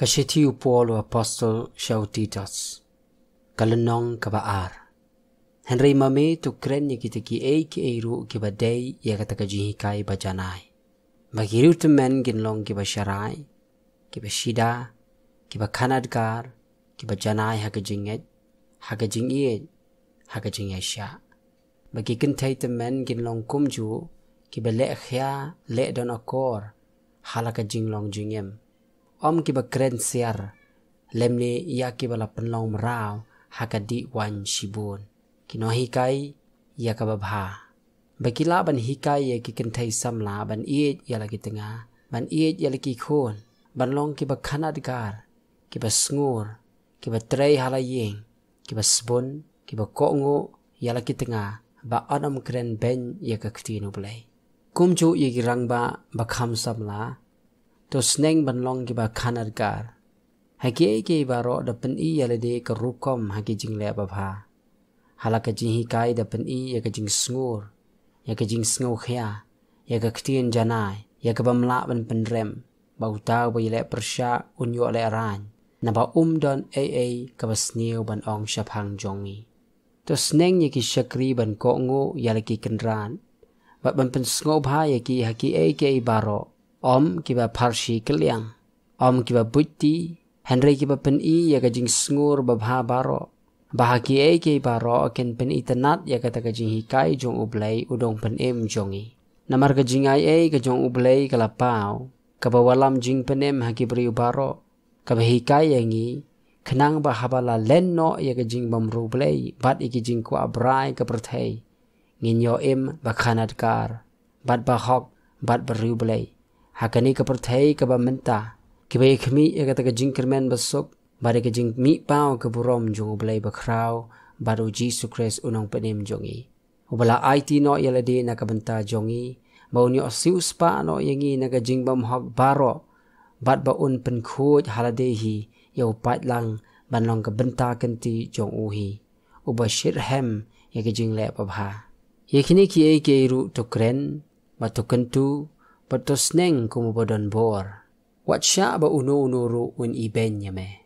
Shithi upolo apostol U Titos. Kalenong kabaar. Henry mami tu kren ya kita ki ru ki badai ya kata ka jihikai bajanai. Bagi ru temen ginlong ki basyarai, ki bashida, ki bakanadgar, ki bajanai ha ka jinget, ha ka jingiet, ha ka jingesya. Bagi kentai temen ginlong kumju ki balek khya lek don akor, hala ka jinglong jingem. Om ki ba kren siar, lemne ia ki bala penlong merau, haka di wan shibun. Kino hikai, ia ka babha. Bakila ban hikai ia ki kentai samla, ban iet ia lagi tengah, ban iet ia lagi khun, ban long ki ba kanadgar, ki ba sngur, ki ba trei halayeng, ki ba sbun, ki ba kongo, ia lagi tengah, ba onam kren ben ia ka Ktien U Blei. Kumju ia ki rang ba kham samla, to sneng ban long ki ba kanadgar. Haki ke baro da pen I ya lede ke rukom haki jing le babha. Hala ka jing hikai da pen I ya ka jing sngur, ya ka jing sngur khya, ya ka Ktien janai, ya ka bamla ban penrem, ba utau ba ile persya unyo le ran, na ba don ka ba sniu ban ong shaphang jongi. To sneng ya ki shakri ban kongo ya laki kenran, ba ban pen sngur bha ya ki haki ke baro. Om kiba parsi keliang, om kiba buti, Henry kiba pen I ya ka jing sngur babha baro. Bahaki ke baro ken pen I tenat ya kata ka jing hikai jong U Blei udong pen jongi. Namar ka jing ka jong U Blei kalapau, kabawalam jing penem haki beri baro. Kabahikai yangi, kenang bahabala lenno ya ka jing bamru Blei, bat iki jing ku abrai ka perthei. Nginyo bakanadkar, bat bahok, bat beri Blei. Hakani ka perthei ka ba menta kiba ikhmi ya kata ka jing kermen basuk bare ka jing mi pau ka burom jong U Blei bakrau baru Jesu Christ unong penem jongi ubala IT no yalade na ka benta jongi bau ni osius pa no yangi na ka jing bam hok baro bat ba un pen khoj haladehi ya upat lang banlong ka benta kenti jong uhi uba shirhem ya ka jing le babha yakini ki ru to kren ba to kentu Patos neng kumubodon bor. Wat siya ba uno ru un iben yame.